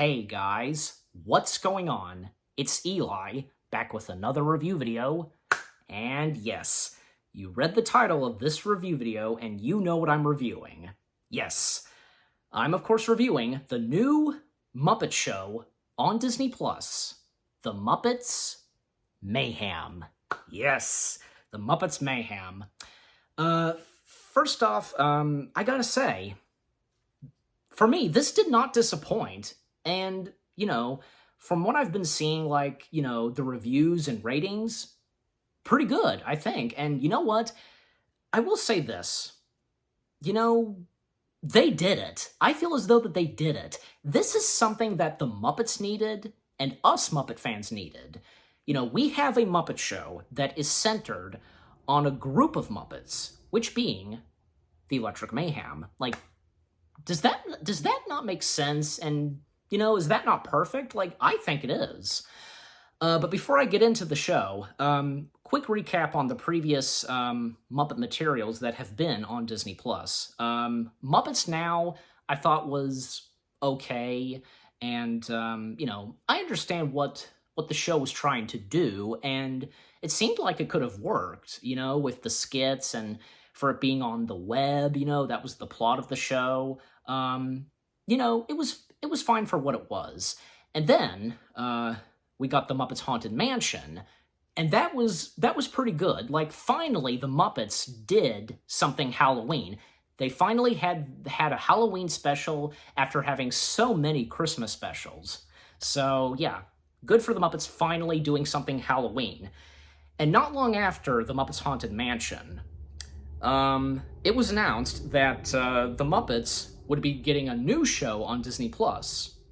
Hey guys, what's going on? It's Eli, back with another review video. And yes, you read the title of this review video and you know what I'm reviewing. Yes, I'm of course reviewing the new Muppet show on Disney+, The Muppets Mayhem. Yes, The Muppets Mayhem. First off, I gotta say, for me, this did not disappoint. And, from what I've been seeing, the reviews and ratings, pretty good, I think. And you know what? I will say this. They did it. I feel as though that they did it. This is something that the Muppets needed and us Muppet fans needed. We have a Muppet show that is centered on a group of Muppets, which being the Electric Mayhem. Does that not make sense? And, is that not perfect? I think it is. But before I get into the show, quick recap on the previous Muppet materials that have been on Disney+. Muppets Now, I thought was okay, and, I understand what the show was trying to do, and it seemed like it could have worked, with the skits and for it being on the web, that was the plot of the show. It was fine for what it was. And then we got the Muppets Haunted Mansion, and that was pretty good. Finally, the Muppets did something Halloween. They finally had a Halloween special after having so many Christmas specials. So, yeah, good for the Muppets finally doing something Halloween. And not long after the Muppets Haunted Mansion, it was announced that the Muppets would be getting a new show on Disney+,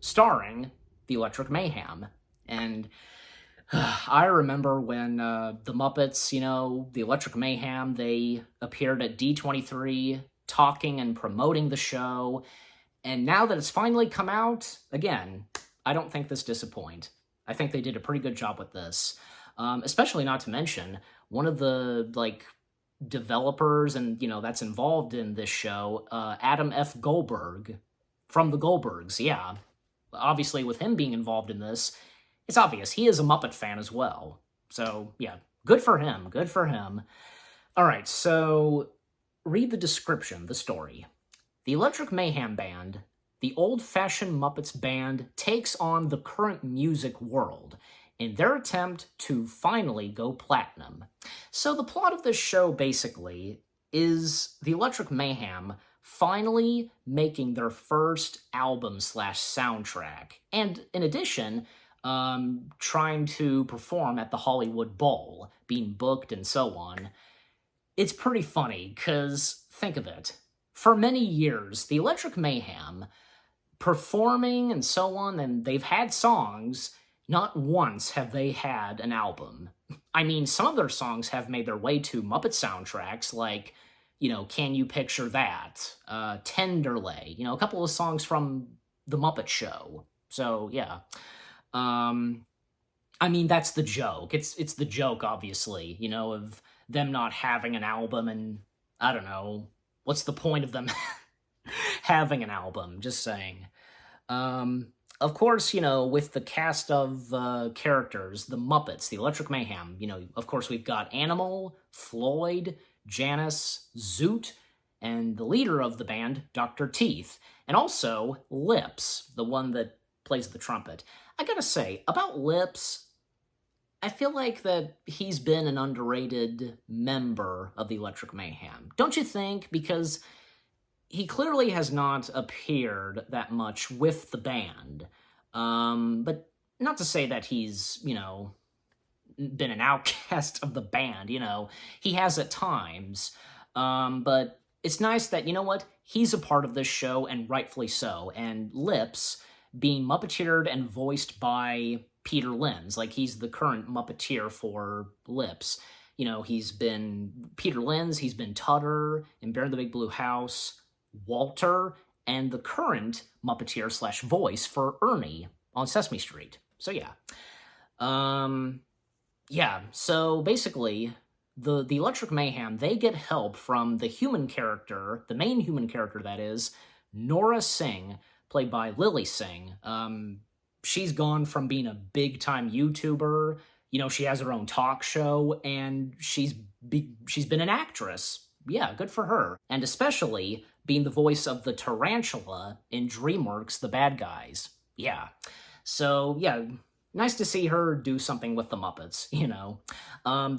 starring the Electric Mayhem. And I remember when the Muppets, the Electric Mayhem, they appeared at D23 talking and promoting the show. And now that it's finally come out, again, I don't think this disappoint. I think they did a pretty good job with this. Especially not to mention, one of the, developers and, that's involved in this show, Adam F. Goldberg from the Goldbergs, yeah. Obviously, with him being involved in this, it's obvious he is a Muppet fan as well. So, yeah, good for him, good for him. All right, so read the description, the story. The Electric Mayhem Band, the old-fashioned Muppets band, takes on the current music world in their attempt to finally go platinum. So the plot of this show, basically, is the Electric Mayhem finally making their first album/soundtrack, and in addition, trying to perform at the Hollywood Bowl, being booked and so on. It's pretty funny, because think of it. For many years, the Electric Mayhem, performing and so on, and they've had songs. Not once have they had an album. I mean, some of their songs have made their way to Muppet soundtracks, like, Can You Picture That? Tenderlay, a couple of songs from The Muppet Show. So, yeah. I mean, that's the joke. It's the joke, obviously, of them not having an album, and, I don't know, what's the point of them having an album? Just saying. Of course, with the cast of characters, the Muppets, the Electric Mayhem, of course we've got Animal, Floyd, Janice, Zoot, and the leader of the band, Dr. Teeth, and also Lips, the one that plays the trumpet. I gotta say, about Lips, I feel like that he's been an underrated member of the Electric Mayhem. Don't you think? Because he clearly has not appeared that much with the band. But not to say that he's, been an outcast of the band, He has at times. But it's nice that, he's a part of this show, and rightfully so. And Lips, being Muppeteered and voiced by Peter Lenz, he's the current Muppeteer for Lips. He's been Peter Lenz, he's been Tutter in Bear in the Big Blue House, Walter, and the current Muppeteer/voice for Ernie on Sesame Street. So yeah. So basically, the Electric Mayhem, they get help from the human character, the main human character that is, Nora Singh, played by Lily Singh. She's gone from being a big-time YouTuber, she has her own talk show, and she's been an actress. Yeah, good for her. And especially being the voice of the tarantula in DreamWorks' The Bad Guys. Yeah. So, yeah, nice to see her do something with the Muppets,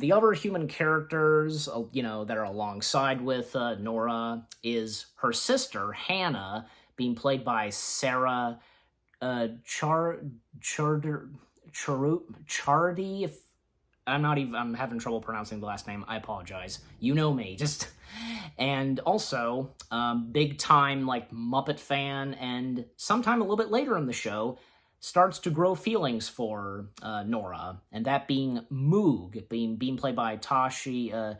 The other human characters, that are alongside with Nora is her sister, Hannah, being played by Sarah Chardy. If I'm having trouble pronouncing the last name. I apologize. You know me. And also, big time Muppet fan, and sometime a little bit later in the show, starts to grow feelings for Nora, and that being Moog, being played by Tasha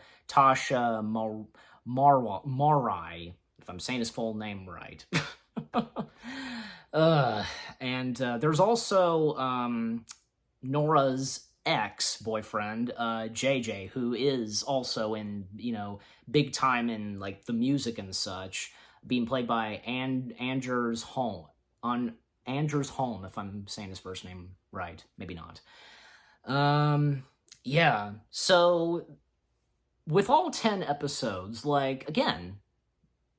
Marai, if I'm saying his full name right. And there's also Nora's ex-boyfriend, JJ, who is also in, big time in the music and such, being played by Anders Holm, if I'm saying his first name right. Maybe not. Yeah, so with all 10 episodes, again,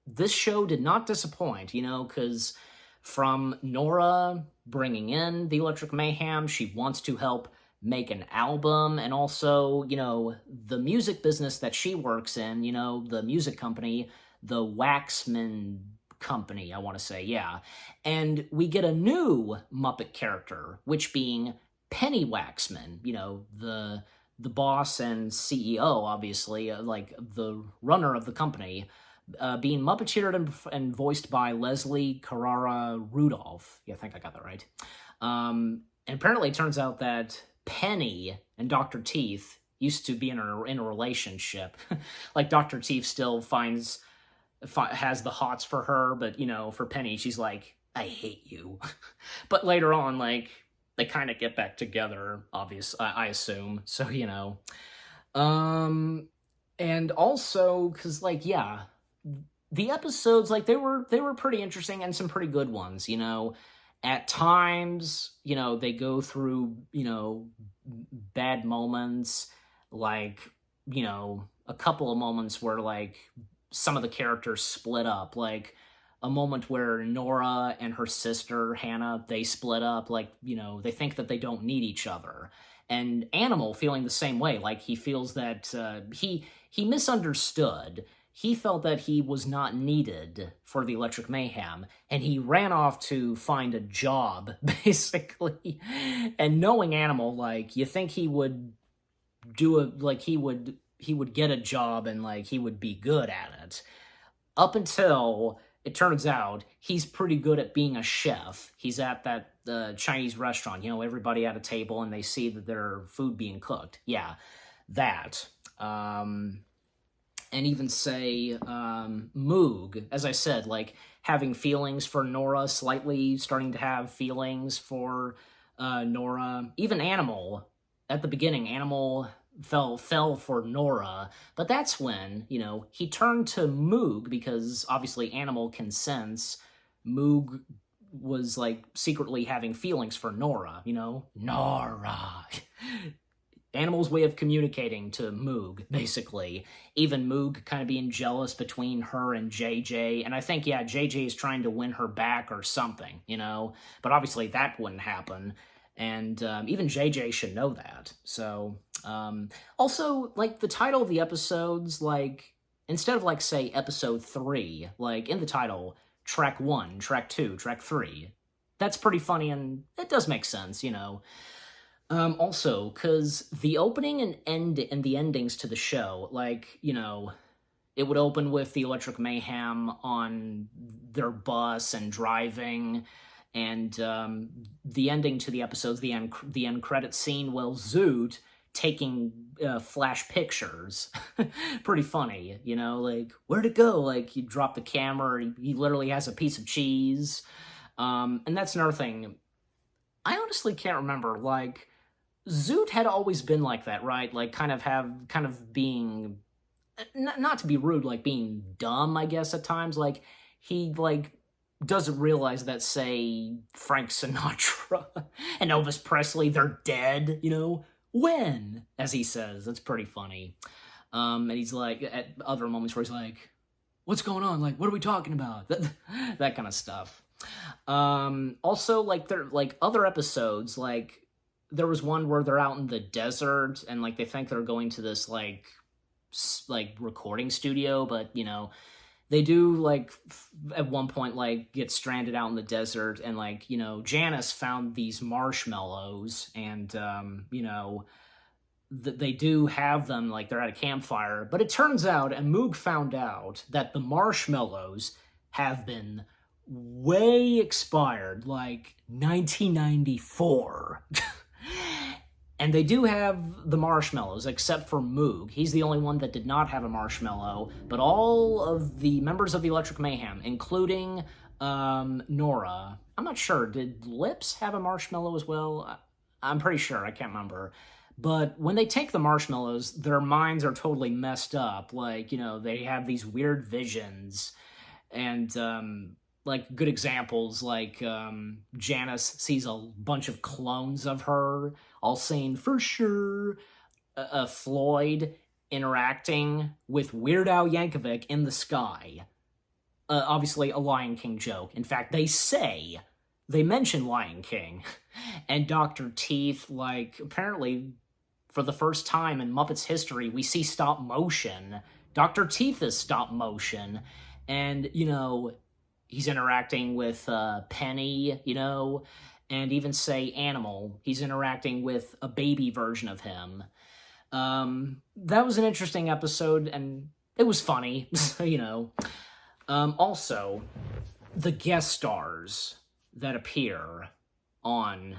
this show did not disappoint, because from Nora bringing in the Electric Mayhem, she wants to help make an album, and also, the music business that she works in, the music company, the Waxman Company, I want to say, yeah. And we get a new Muppet character, which being Penny Waxman, the boss and CEO, obviously, the runner of the company, being Muppeteered and voiced by Leslie Carrara Rudolph. Yeah, I think I got that right. And apparently it turns out that Penny and Dr. Teeth used to be in a relationship. Dr. Teeth still has the hots for her, but, for Penny, she's like, I hate you. But later on, they kind of get back together, I assume. So, and also, because, yeah, the episodes, they were pretty interesting, and some pretty good ones, At times, they go through, bad moments, a couple of moments where, some of the characters split up, a moment where Nora and her sister, Hannah, they split up, they think that they don't need each other. And Animal feeling the same way, he feels that he misunderstood. He felt that he was not needed for the Electric Mayhem, and he ran off to find a job, basically. And knowing Animal, you think he would he would get a job and, he would be good at it. Up until it turns out he's pretty good at being a chef. He's at that Chinese restaurant, everybody at a table, and they see that their food being cooked. Yeah, that. And even say Moog, as I said, having feelings for Nora, slightly starting to have feelings for Nora. Even Animal, at the beginning, Animal fell for Nora, but that's when, he turned to Moog, because obviously Animal can sense Moog was, secretly having feelings for Nora, Nora. Animal's way of communicating to Moog, basically. Even Moog kind of being jealous between her and JJ. And I think, yeah, JJ is trying to win her back or something, But obviously that wouldn't happen. And even JJ should know that. So, also, the title of the episodes, instead of, say, episode 3, in the title, track 1, track 2, track 3, that's pretty funny, and it does make sense, Also, because the opening and the endings to the show, it would open with the Electric Mayhem on their bus and driving, and the ending to the episodes, the end credit scene, Zoot taking flash pictures. Pretty funny, where'd it go? You drop the camera, he literally has a piece of cheese. And that's another thing. I honestly can't remember, Zoot had always been like that, right? Kind of being, not to be rude, being dumb, I guess, at times. He, doesn't realize that, say, Frank Sinatra and Elvis Presley, they're dead, when, as he says. That's pretty funny. And he's like, at other moments where he's like, what's going on? Like, what are we talking about? That kind of stuff. Also, like, there, like, other episodes, like, there was one where they're out in the desert, and, like, they think they're going to this, like, recording studio, but, they do, like, at one point, like, get stranded out in the desert, and, like, Janice found these marshmallows, and, they do have them, like, they're at a campfire, but it turns out, and Moog found out, that the marshmallows have been way expired, like 1994. And they do have the marshmallows, except for Moog. He's the only one that did not have a marshmallow, but all of the members of the Electric Mayhem, including Nora, I'm not sure, did Lips have a marshmallow as well? I'm pretty sure, I can't remember. But when they take the marshmallows, their minds are totally messed up. Like, they have these weird visions. And, like, good examples, like, Janice sees a bunch of clones of her, all saying, for sure, Floyd interacting with Weird Al Yankovic in the sky. Obviously, a Lion King joke. In fact, they mention Lion King. And Dr. Teeth, like, apparently, for the first time in Muppets history, we see stop motion. Dr. Teeth is stop motion. And, he's interacting with Penny, and even, say, Animal. He's interacting with a baby version of him. That was an interesting episode, and it was funny, Also, the guest stars that appear on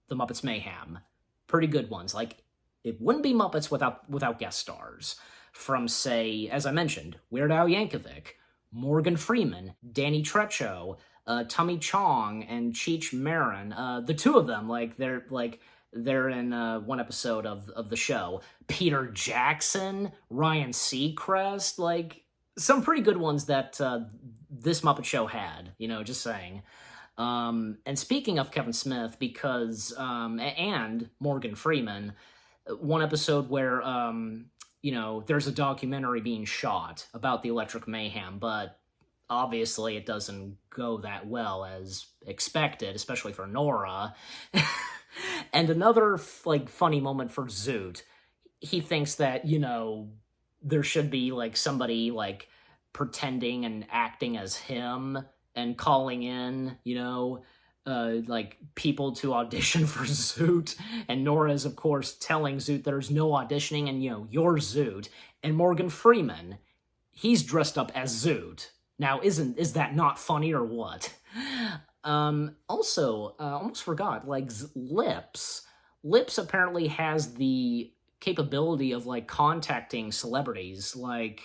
the Muppets Mayhem, pretty good ones. Like, it wouldn't be Muppets without guest stars. From, say, as I mentioned, Weird Al Yankovic, Morgan Freeman, Danny Trejo, Tommy Chong, and Cheech Marin. The two of them, they're in one episode of the show. Peter Jackson, Ryan Seacrest, like, some pretty good ones that this Muppet Show had, just saying. And speaking of Kevin Smith, because, and Morgan Freeman, one episode where, there's a documentary being shot about the Electric Mayhem, but obviously it doesn't go that well as expected, especially for Nora. And another, funny moment for Zoot. He thinks that, there should be, somebody, pretending and acting as him and calling in, people to audition for Zoot. And Nora is, of course, telling Zoot there's no auditioning and, you're Zoot. And Morgan Freeman, he's dressed up as Zoot. Now, is that not funny or what? Also, almost forgot, Lips. Lips apparently has the capability of, contacting celebrities, able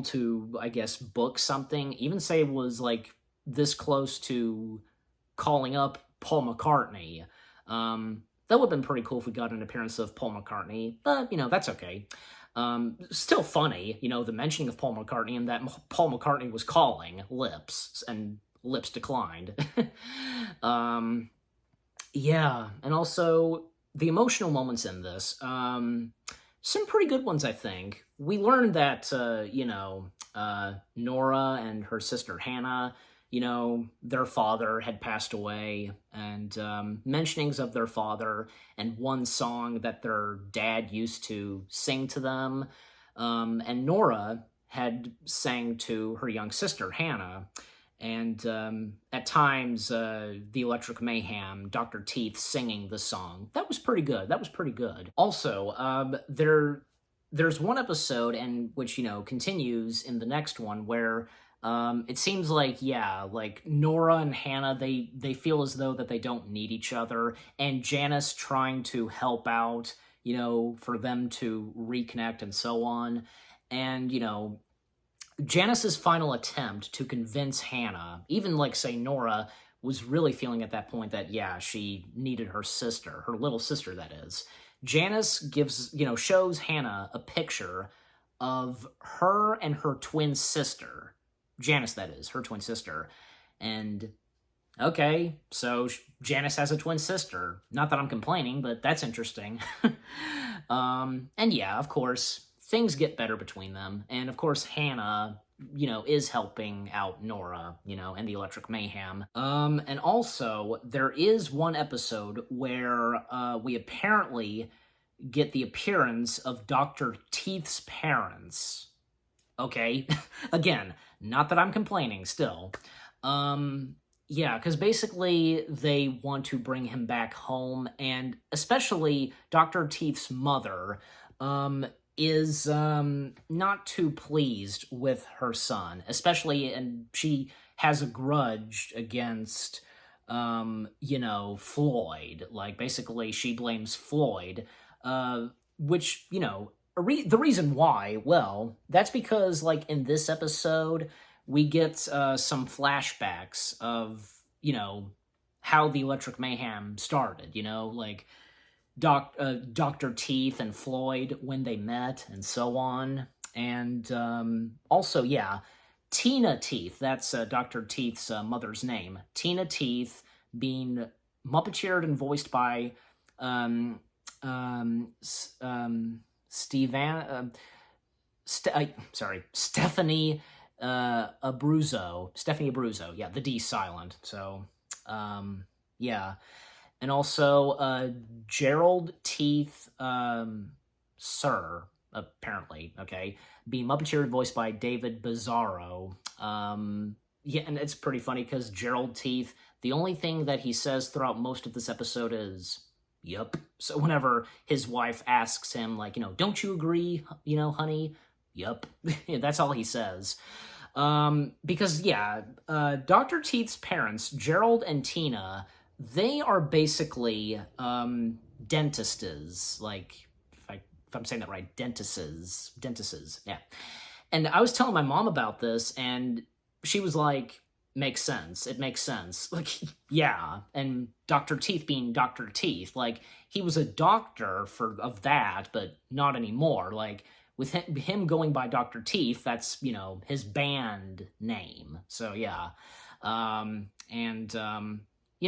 to, I guess, book something. Even say it was, this close to calling up Paul McCartney. That would have been pretty cool if we got an appearance of Paul McCartney, but, that's okay. Still funny, the mentioning of Paul McCartney and that Paul McCartney was calling Lips, and Lips declined. Yeah, and also, the emotional moments in this, some pretty good ones, I think. We learned that, Nora and her sister Hannah, their father had passed away, and mentionings of their father, and one song that their dad used to sing to them, and Nora had sang to her young sister Hannah, and at times the Electric Mayhem, Dr. Teeth singing the song. That was pretty good. Also, there's one episode, and which, continues in the next one, where it seems like Nora and Hannah, they feel as though that they don't need each other, and Janice trying to help out, for them to reconnect and so on. And, Janice's final attempt to convince Hannah, even say Nora was really feeling at that point that, she needed her sister, her little sister, that is. Janice shows Hannah a picture of her and her twin sister. Janice, that is, her twin sister. And okay, so Janice has a twin sister. Not that I'm complaining, but that's interesting. And yeah, of course, things get better between them. And of course, Hannah, is helping out Nora, and the Electric Mayhem. And also, there is one episode where we apparently get the appearance of Dr. Teeth's parents. Okay, again, not that I'm complaining still. Yeah, because basically they want to bring him back home, and especially Dr. Teeth's mother is not too pleased with her son, especially, and she has a grudge against, Floyd. Like, basically, she blames Floyd, which, the reason why, well, that's because, like, in this episode, we get some flashbacks of, how the Electric Mayhem started, like Dr. Teeth and Floyd when they met and so on. And also, yeah, Tina Teeth, that's Dr. Teeth's mother's name. Tina Teeth being Muppeteered and voiced by Stephanie Abruzzo, yeah, the D silent. So, yeah. And also, Gerald Teeth, Sir, apparently, okay, being Muppeteered voiced by David Bizarro. Yeah, and it's pretty funny because Gerald Teeth, the only thing that he says throughout most of this episode is, yup. So whenever his wife asks him, like, don't you agree, honey? Yup. That's all he says. Because, yeah, Dr. Teeth's parents, Gerald and Tina, they are basically dentists, like, if I'm saying that right, dentists, yeah. And I was telling my mom about this, and she was like, makes sense, it makes sense. Like, yeah, and Dr. Teeth being Dr. Teeth, like, he was a doctor of that, but not anymore. Like, with him going by Dr. Teeth, that's, his band name. So, yeah.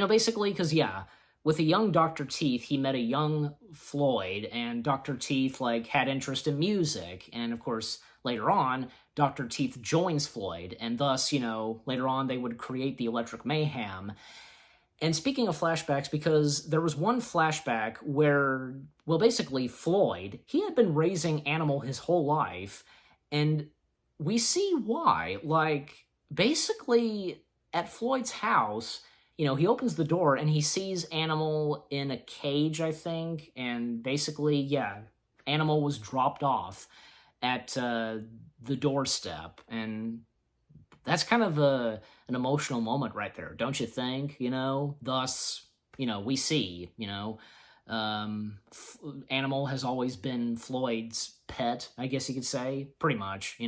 Basically, because, yeah, with a young Dr. Teeth, he met a young Floyd, and Dr. Teeth, like, had interest in music. And, of course, later on, Dr. Teeth joins Floyd, and thus, later on, they would create the Electric Mayhem. And speaking of flashbacks, because there was one flashback where, well, basically, Floyd, he had been raising Animal his whole life, and we see why. Like, basically, at Floyd's house, he opens the door and he sees Animal in a cage, I think, and basically, yeah, Animal was dropped off at the doorstep, and that's kind of an emotional moment right there, don't you think? Thus, we see, Animal has always been Floyd's pet, I guess you could say, pretty much,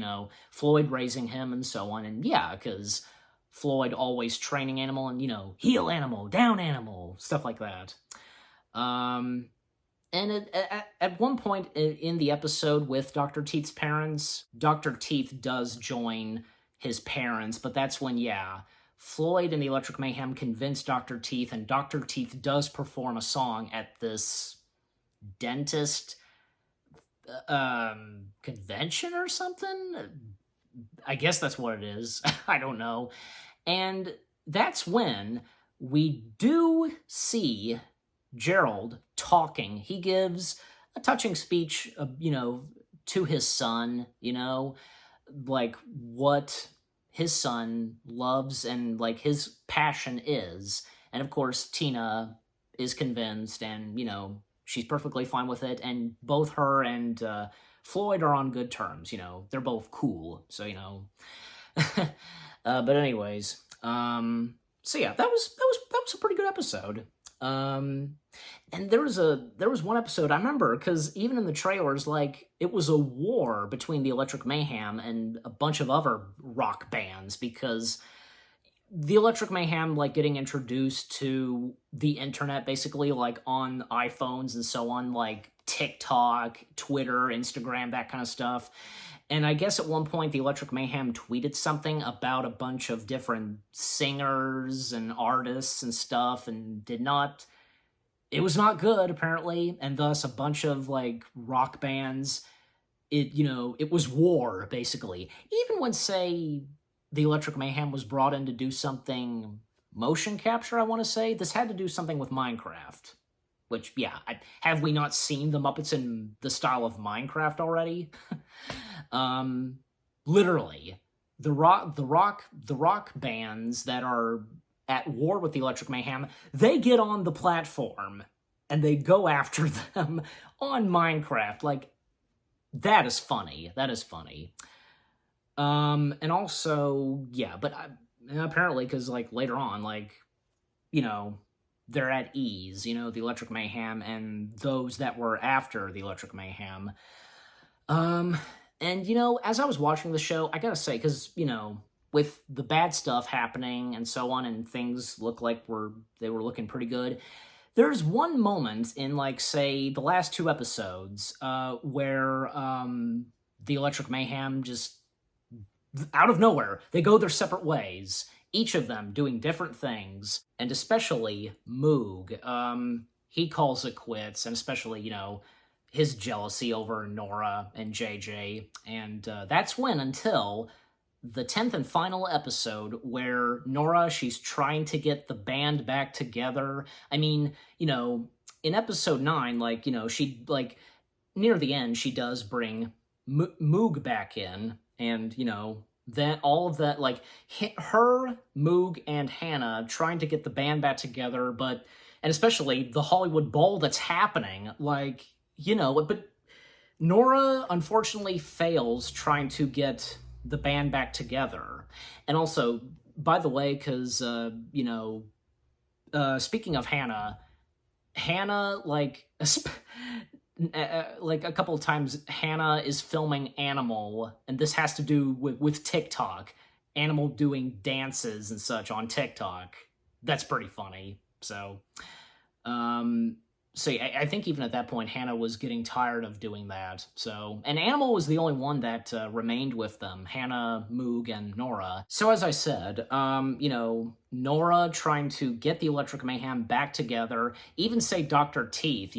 Floyd raising him and so on, and yeah, because Floyd always training Animal and, heel Animal, down Animal, stuff like that. And at one point in the episode with Dr. Teeth's parents, Dr. Teeth does join his parents, but that's when, yeah, Floyd and the Electric Mayhem convince Dr. Teeth, and Dr. Teeth does perform a song at this dentist convention or something? I guess that's what it is. I don't know. And that's when we do see Gerald talking. He gives a touching speech, to his son, like what his son loves and like his passion is. And of course, Tina is convinced and, she's perfectly fine with it. And both her and Floyd are on good terms, they're both cool. So, but anyways, so yeah, that was a pretty good episode. And there was one episode I remember, because even in the trailers, like, it was a war between the Electric Mayhem and a bunch of other rock bands, because the Electric Mayhem, like, getting introduced to the internet, basically, like, on iPhones and so on, like TikTok, Twitter, Instagram, that kind of stuff. And I guess at one point, the Electric Mayhem tweeted something about a bunch of different singers and artists and stuff, and it was not good, apparently, and thus a bunch of, like, rock bands, it was war, basically. Even when, say, the Electric Mayhem was brought in to do something motion capture, I want to say, this had to do something with Minecraft. Which, yeah, have we not seen the Muppets in the style of Minecraft already? Literally, the rock bands that are at war with the Electric Mayhem, they get on the platform and they go after them on Minecraft. Like, that is funny. That is funny. And also, yeah, but apparently, because, like, later on, like, they're at ease, the Electric Mayhem and those that were after the Electric Mayhem. And, as I was watching the show, I gotta say, because, with the bad stuff happening and so on, and things look like they were looking pretty good, there's one moment in, like, say, the last 2 episodes, where the Electric Mayhem just, out of nowhere, they go their separate ways, each of them doing different things, and especially Moog. He calls it quits, and especially, his jealousy over Nora and JJ, and that's when, until the 10th and final episode, where Nora, she's trying to get the band back together. I mean, in episode 9, like, she, like, near the end, she does bring Moog back in, and, then all of that, like, her, Moog, and Hannah trying to get the band back together, and especially the Hollywood Bowl that's happening, like, but Nora, unfortunately, fails trying to get the band back together. And also, by the way, because, speaking of Hannah, like, like a couple of times, Hannah is filming Animal, and this has to do with TikTok. Animal doing dances and such on TikTok. That's pretty funny. So, I think even at that point, Hannah was getting tired of doing that. So, and Animal was the only one that remained with them, Hannah, Moog, and Nora. So as I said, Nora trying to get the Electric Mayhem back together, even say Dr. Teeth,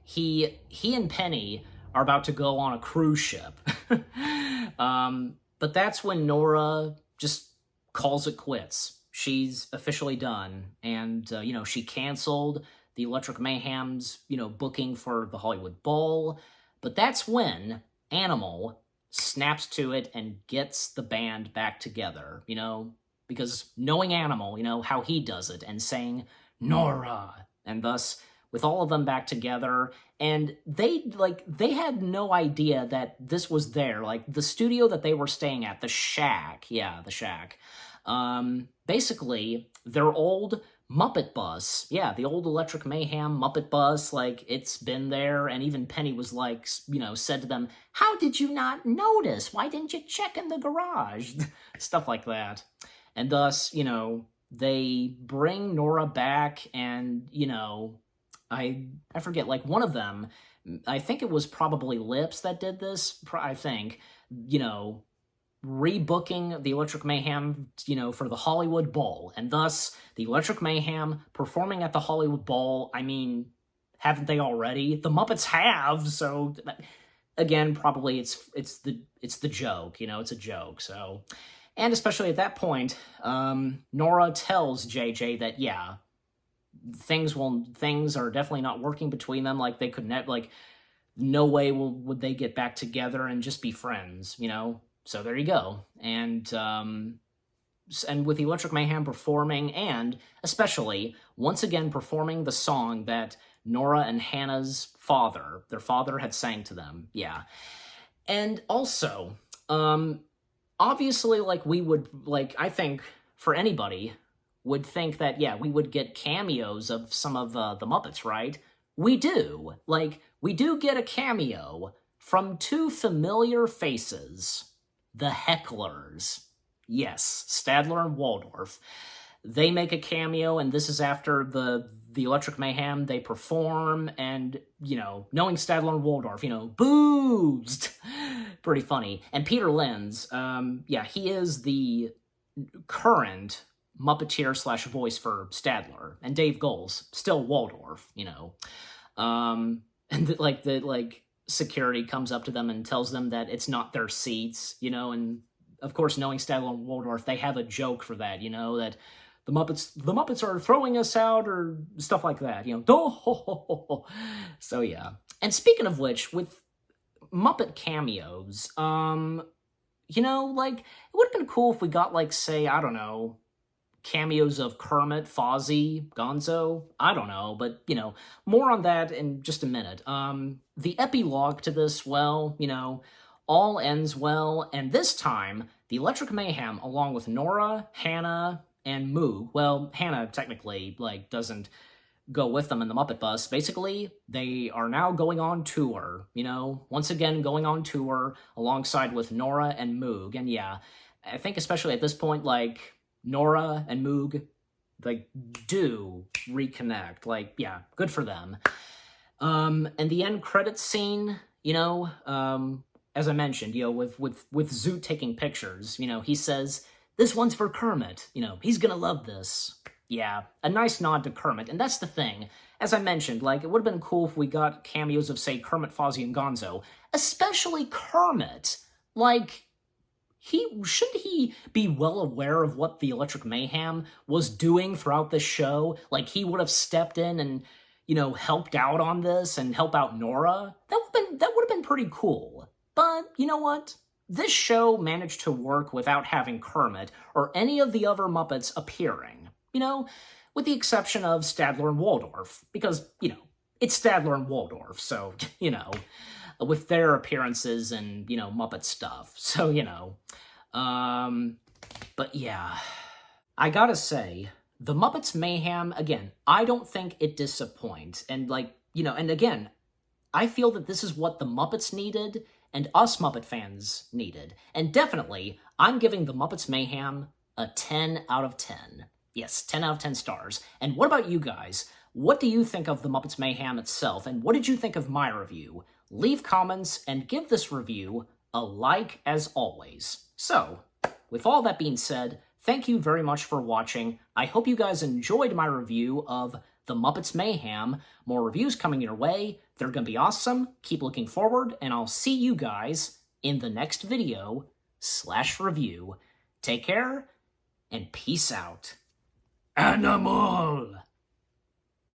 he and Penny are about to go on a cruise ship. But that's when Nora just calls it quits. She's officially done. And, she canceled the Electric Mayhem's, booking for the Hollywood Bowl. But that's when Animal snaps to it and gets the band back together, because knowing Animal, how he does it, and saying, Nora, and thus, with all of them back together, and they had no idea that this was there, like, the studio that they were staying at, the Shack, basically, their old Muppet bus, the old Electric Mayhem Muppet bus, like, it's been there, and even Penny was like, said to them, how did you not notice? Why didn't you check in the garage? Stuff like that. And thus, they bring Nora back, and, I forget, like, one of them, I think it was probably Lips that did this, I think, rebooking the Electric Mayhem, for the Hollywood Bowl, and thus the Electric Mayhem performing at the Hollywood Bowl. I mean, haven't they already? The Muppets have, so again, probably it's the joke, it's a joke. So, and especially at that point, Nora tells JJ that things are definitely not working between them. Like, they could no way would they get back together and just be friends, So there you go. And with the Electric Mayhem performing, and especially, once again, performing the song that Nora and Hannah's their father had sang to them. Yeah. And also, obviously, like, we would, like, I think, for anybody, would think that, we would get cameos of some of the Muppets, right? We do. Like, we do get a cameo from 2 familiar faces. The Hecklers. Yes, Stadler and Waldorf. They make a cameo, and this is after the Electric Mayhem. They perform, and, knowing Stadler and Waldorf, boozed. pretty funny. And Peter Linz, yeah, he is the current Muppeteer slash voice for Stadler, and Dave Goles, still Waldorf, you know. And the security comes up to them and tells them that it's not their seats, you know, and of course, knowing Stadler and Waldorf, they have a joke for that, you know, that the Muppets are throwing us out or stuff like that, you know. Oh, so yeah. And speaking of which, with Muppet cameos, you know, like, it would have been cool if we got, like, say, I don't know, cameos of Kermit, Fozzie, Gonzo, I don't know, but, you know, more on that in just a minute. The epilogue to this, well, you know, all ends well, and this time, the Electric Mayhem, along with Nora, Hannah, and Moog, well, Hannah technically, like, doesn't go with them in the Muppet Bus. Basically, they are now going on tour, you know, once again going on tour alongside with Nora and Moog, and yeah, I think especially at this point, like, Nora and Moog, like, do reconnect, like, yeah, good for them. And the end credits scene, you know, as I mentioned, you know, with Zoot taking pictures, you know, he says, "This one's for Kermit, you know, he's gonna love this." Yeah, a nice nod to Kermit, and that's the thing. As I mentioned, like, it would have been cool if we got cameos of, say, Kermit, Fozzie, and Gonzo, especially Kermit. Like, shouldn't he be well aware of what the Electric Mayhem was doing throughout the show? Like, he would have stepped in and, you know, helped out on this and help out Nora. That would have been pretty cool. But, you know what? This show managed to work without having Kermit or any of the other Muppets appearing. You know, with the exception of Stadler and Waldorf, because, you know, it's Stadler and Waldorf, so, you know, with their appearances and, you know, Muppet stuff. So, you know, but yeah, I gotta say, the Muppets Mayhem, again, I don't think it disappoints. And, like, you know, and again, I feel that this is what the Muppets needed and us Muppet fans needed. And definitely, I'm giving the Muppets Mayhem a 10 out of 10. Yes, 10 out of 10 stars. And what about you guys? What do you think of the Muppets Mayhem itself? And what did you think of my review? Leave comments and give this review a like as always. So, with all that being said, thank you very much for watching. I hope you guys enjoyed my review of the Muppets Mayhem. More reviews coming your way. They're going to be awesome. Keep looking forward, and I'll see you guys in the next video/review. Take care, and peace out. Animal!